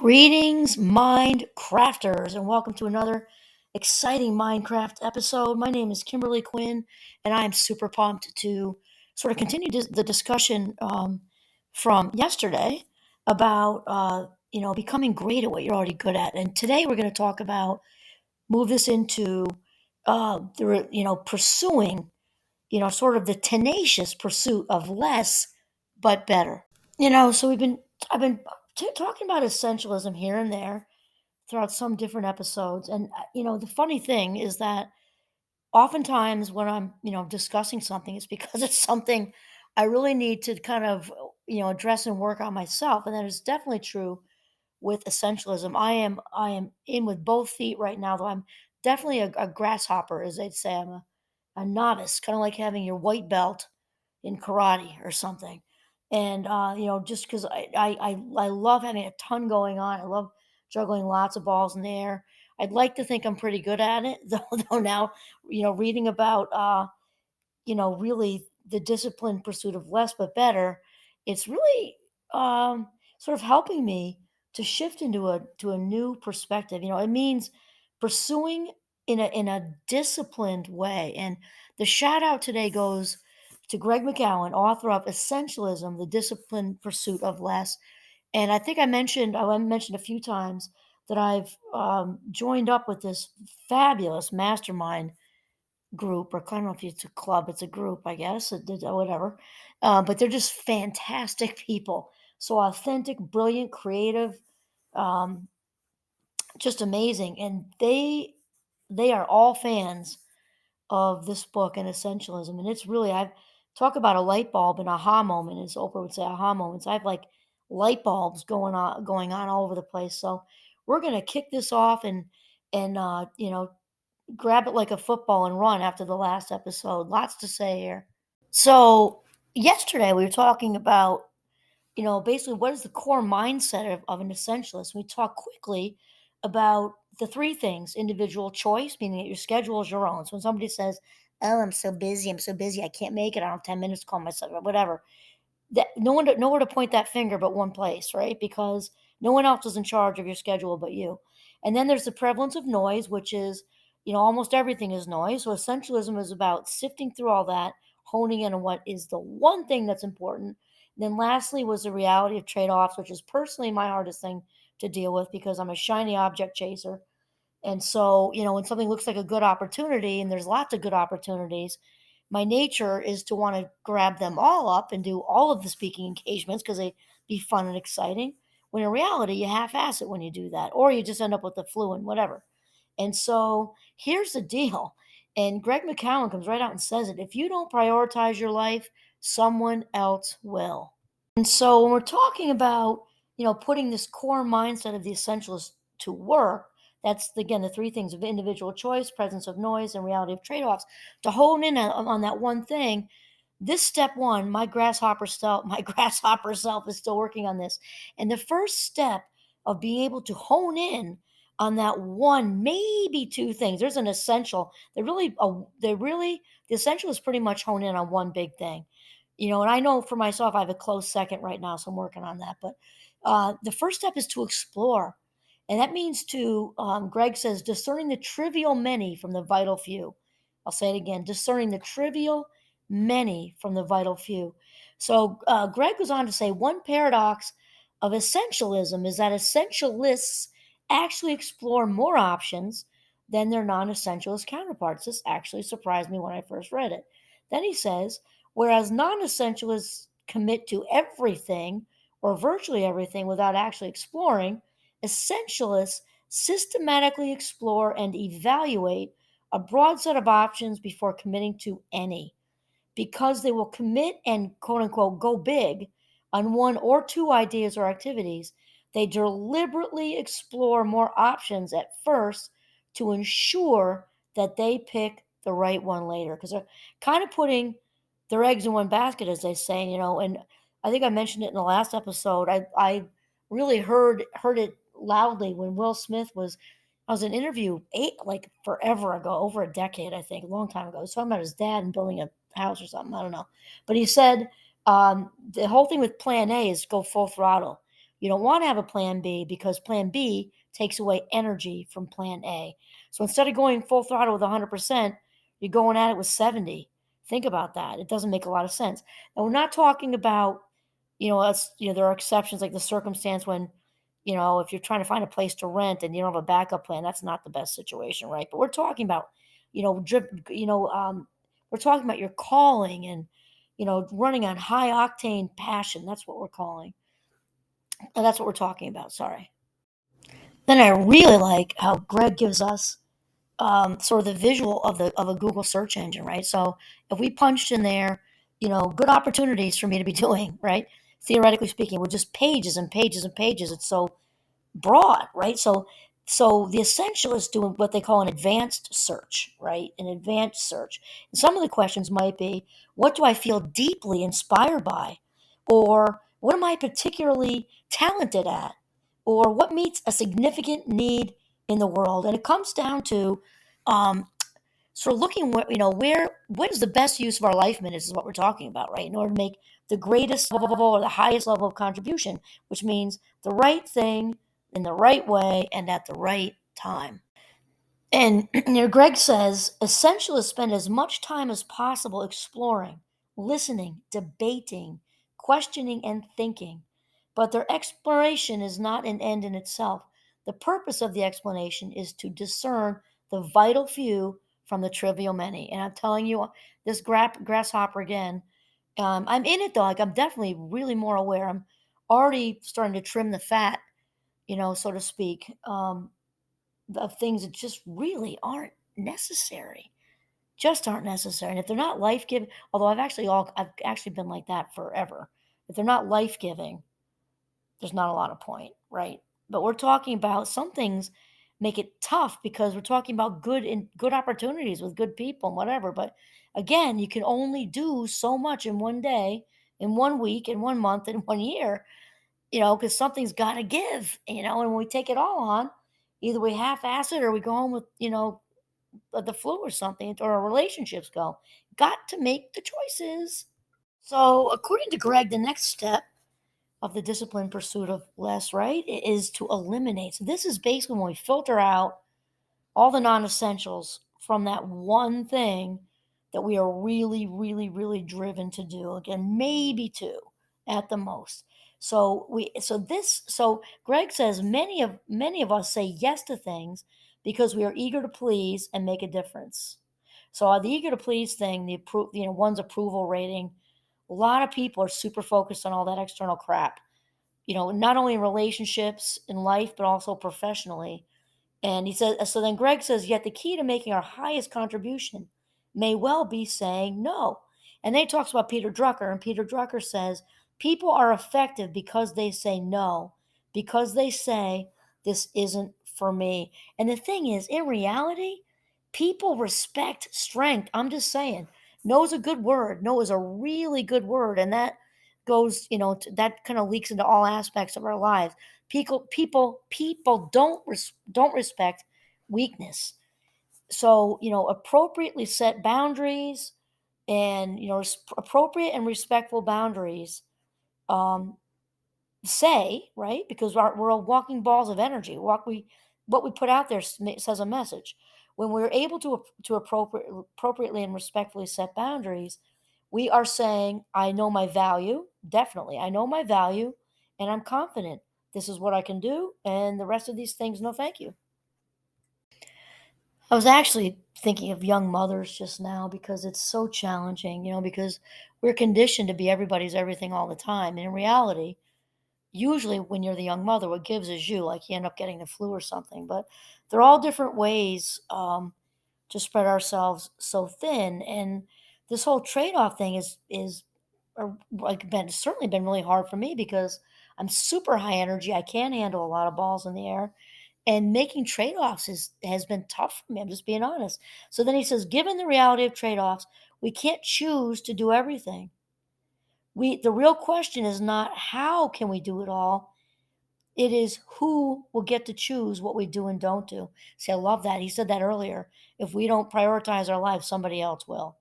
Greetings, Mind Crafters, and welcome to another exciting Minecraft episode. My name is Kimberly Quinn, and I am super pumped to sort of continue the discussion from yesterday about becoming great at what you're already good at. And today we're going to talk about move this into pursuing sort of the tenacious pursuit of less but better. So I've been talking about essentialism here and there throughout some different episodes. And, the funny thing is that oftentimes when I'm, discussing something, it's because it's something I really need to kind of, address and work on myself. And that is definitely true with essentialism. I am in with both feet right now, though I'm definitely a grasshopper, as they'd say. I'm a novice, kind of like having your white belt in karate or something. And just because I love having a ton going on. I love juggling lots of balls in the air. I'd like to think I'm pretty good at it, though now, reading about really the disciplined pursuit of less but better, it's really sort of helping me to shift into a new perspective. It means pursuing in a disciplined way. And the shout out today goes to Greg McKeown, author of Essentialism: The Disciplined Pursuit of Less. And I mentioned a few times that I've joined up with this fabulous mastermind group, or I don't know if it's a club, it's a group, I guess, or whatever. But they're just fantastic people. So authentic, brilliant, creative, um, just amazing. And they are all fans of this book and essentialism. And it's really, I've talk about a light bulb and aha moment, as Oprah would say, aha moments. I have like light bulbs going on all over the place. So we're gonna kick this off and grab it like a football and run after the last episode. Lots to say here. So, yesterday we were talking about, basically what is the core mindset of an essentialist. We talked quickly about the three things: individual choice, meaning that your schedule is your own. So, when somebody says, "Oh, I'm so busy, I can't make it, I don't have 10 minutes to call myself," or whatever, that nowhere to point that finger but one place, right? Because no one else is in charge of your schedule but you. And then there's the prevalence of noise, which is, almost everything is noise. So essentialism is about sifting through all that, honing in on what is the one thing that's important. And then lastly was the reality of trade-offs, which is personally my hardest thing to deal with because I'm a shiny object chaser. And so, when something looks like a good opportunity, and there's lots of good opportunities, my nature is to want to grab them all up and do all of the speaking engagements because they be fun and exciting. When in reality, you half-ass it when you do that, or you just end up with the flu and whatever. And so here's the deal. And Greg McKeown comes right out and says it: if you don't prioritize your life, someone else will. And so when we're talking about, putting this core mindset of the essentialist to work, that's again the three things of individual choice, presence of noise, and reality of trade-offs. To hone in on that one thing, this step one, my grasshopper self is still working on this. And the first step of being able to hone in on that one, maybe two things. There's an essential. The essential is pretty much hone in on one big thing. And I know for myself, I have a close second right now, so I'm working on that. But the first step is to explore. And that means Greg says, discerning the trivial many from the vital few. I'll say it again: discerning the trivial many from the vital few. So Greg goes on to say, one paradox of essentialism is that essentialists actually explore more options than their non essentialist counterparts. This actually surprised me when I first read it. Then he says, whereas non essentialists commit to everything or virtually everything without actually exploring, essentialists systematically explore and evaluate a broad set of options before committing to any. Because they will commit and quote unquote go big on one or two ideas or activities, they deliberately explore more options at first to ensure that they pick the right one later. Because they're kind of putting their eggs in one basket, as they say, and I think I mentioned it in the last episode. I really heard it loudly when Will Smith was. I was in an interview like forever ago, over a decade, I think, a long time ago. He was talking about his dad and building a house or something. I don't know. But he said the whole thing with plan A is go full throttle. You don't want to have a plan B because plan B takes away energy from plan A. So instead of going full throttle with 100%, you're going at it with 70. Think about that. It doesn't make a lot of sense. And we're not talking about, us, there are exceptions like the circumstance when, if you're trying to find a place to rent and you don't have a backup plan, that's not the best situation, right? But we're talking about, we're talking about your calling and, running on high octane passion. That's what we're calling. And that's what we're talking about. Sorry. Then I really like how Greg gives us sort of the visual of a Google search engine, right? So if we punched in there, good opportunities for me to be doing, right? Theoretically speaking, with just pages and pages and pages, it's so broad, right? So the essential is doing what they call an advanced search, right? An advanced search. And some of the questions might be, what do I feel deeply inspired by? Or what am I particularly talented at? Or what meets a significant need in the world? And it comes down to um, sort of looking what is the best use of our life minutes is what we're talking about, right? In order to make the greatest level or the highest level of contribution, which means the right thing in the right way and at the right time. And Greg says essentialists spend as much time as possible exploring, listening, debating, questioning, and thinking. But their exploration is not an end in itself. The purpose of the explanation is to discern the vital few from the trivial many. And I'm telling you, this grasshopper again. I'm in it though. Like I'm definitely really more aware. I'm already starting to trim the fat, so to speak. Of things that just really aren't necessary, just aren't necessary. And if they're not life giving, although I've actually been like that forever. If they're not life giving, there's not a lot of point, right? But we're talking about some things make it tough because we're talking about good opportunities with good people and whatever. But again, you can only do so much in one day, in 1 week, in 1 month, in 1 year, because something's got to give, and when we take it all on, either we half-ass it or we go home with, the flu or something, or our relationships go. Got to make the choices. So, according to Greg, the next step of the disciplined pursuit of less, right, is to eliminate. So, this is basically when we filter out all the non essentials from that one thing that we are really, really, really driven to do. Again, maybe two at the most. So Greg says many of us say yes to things because we are eager to please and make a difference. So the eager to please thing, one's approval rating, a lot of people are super focused on all that external crap. Not only in relationships in life but also professionally. And he says, so then Greg says, yet the key to making our highest contribution may well be saying no. And then he talks about Peter Drucker, and Peter Drucker says, people are effective because they say no, because they say, this isn't for me. And the thing is, in reality, people respect strength. I'm just saying, no is a good word. No is a really good word. And that goes, that kind of leaks into all aspects of our lives. People don't respect weakness. So appropriately set boundaries, and appropriate and respectful boundaries. Um, say right because we're all walking balls of energy. What we put out there says a message. When we're able to appropriately and respectfully set boundaries, we are saying, I know my value. Definitely, I know my value, and I'm confident this is what I can do, and the rest of these things, no thank you. I was actually thinking of young mothers just now because it's so challenging, because we're conditioned to be everybody's everything all the time. And in reality, usually when you're the young mother, what gives is you, like you end up getting the flu or something. But they're all different ways to spread ourselves so thin. And this whole trade-off thing is like been certainly been really hard for me because I'm super high energy. I can handle a lot of balls in the air, and making trade-offs has been tough for me. I'm just being honest. So then he says, given the reality of trade-offs, we can't choose to do everything. The real question is not how can we do it all. It is who will get to choose what we do and don't do. See, I love that. He said that earlier. If we don't prioritize our life, somebody else will.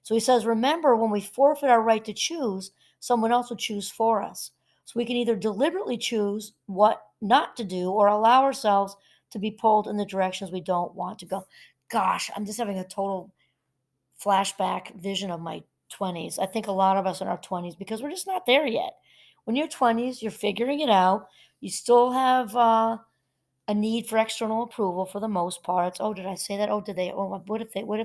So he says, remember, when we forfeit our right to choose, someone else will choose for us. So we can either deliberately choose what not to do or allow ourselves to be pulled in the directions we don't want to go. Gosh, I'm just having a total flashback vision of my 20s. I think a lot of us in our 20s, because we're just not there yet. When you're 20s, you're figuring it out. You still have a need for external approval for the most part. It's, oh, did I say that? Oh, did they? Oh, what if they were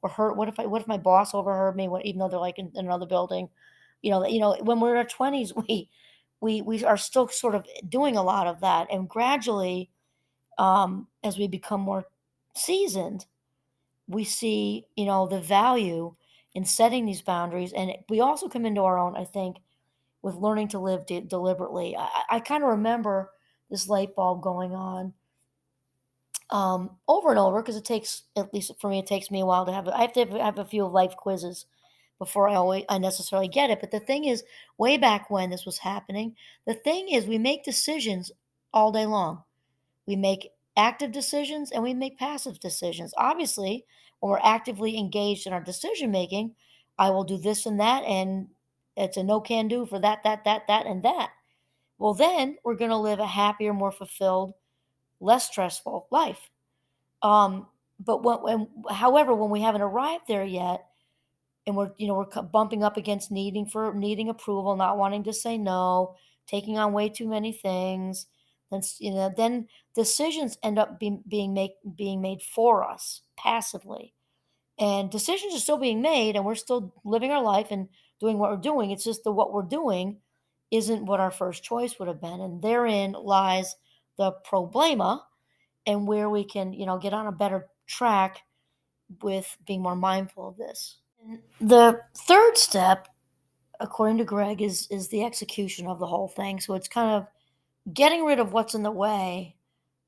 hurt? What if my boss overheard me? What, even though they're like in another building, when we're in our 20s, we are still sort of doing a lot of that, and gradually, as we become more seasoned, we see, the value in setting these boundaries. And we also come into our own, I think, with learning to live deliberately. I kind of remember this light bulb going on over and over, because it takes, at least for me, it takes me a while to have. I have to have a few life quizzes before I necessarily get it. But the thing is, way back when this was happening, the thing is, we make decisions all day long. We make active decisions and we make passive decisions. Obviously, when we're actively engaged in our decision making, I will do this and that, and it's a no can do for that, and that. Well, then we're going to live a happier, more fulfilled, less stressful life. But however, when we haven't arrived there yet, and we're bumping up against needing approval, not wanting to say no, taking on way too many things, then decisions end up being made for us passively, and decisions are still being made, and we're still living our life and doing what we're doing. It's just that what we're doing isn't what our first choice would have been, and therein lies the problema, and where we can get on a better track with being more mindful of this. The third step, according to Greg, is the execution of the whole thing. So it's kind of getting rid of what's in the way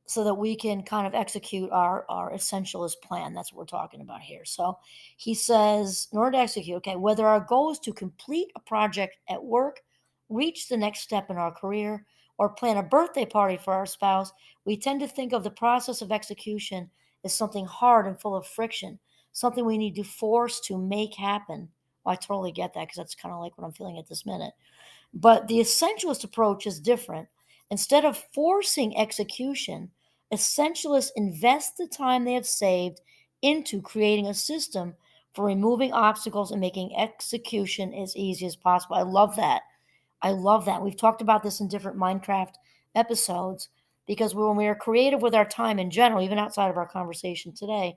so that we can kind of execute our essentialist plan. That's what we're talking about here. So he says, in order to execute, okay, whether our goal is to complete a project at work, reach the next step in our career, or plan a birthday party for our spouse, we tend to think of the process of execution as something hard and full of friction, something we need to force to make happen. Well, I totally get that, because that's kind of like what I'm feeling at this minute. But the essentialist approach is different. Instead of forcing execution, essentialists invest the time they have saved into creating a system for removing obstacles and making execution as easy as possible. I love that. I love that. We've talked about this in different Minecraft episodes, because when we are creative with our time in general, even outside of our conversation today,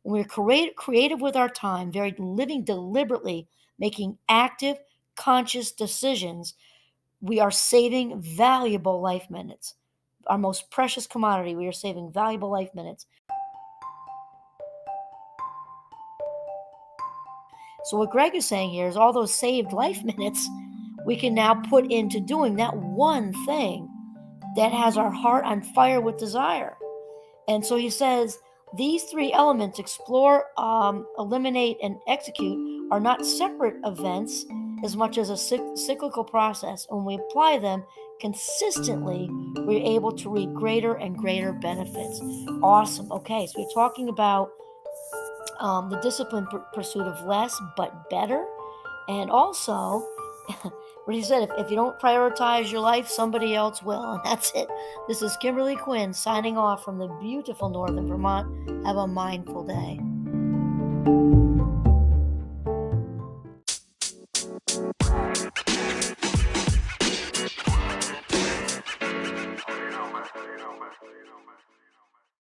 when we're creative with our time, very living deliberately, making active, conscious decisions, we are saving valuable life minutes. Our most precious commodity, we are saving valuable life minutes. So what Greg is saying here is all those saved life minutes we can now put into doing that one thing that has our heart on fire with desire. And so he says these three elements, explore, eliminate, and execute, are not separate events as much as a cyclical process. When we apply them consistently, we're able to reap greater and greater benefits. Awesome. Okay, so we're talking about the disciplined pursuit of less but better. And also, what he said, if you don't prioritize your life, somebody else will. And that's it. This is Kimberly Quinn signing off from the beautiful northern Vermont. Have a mindful day.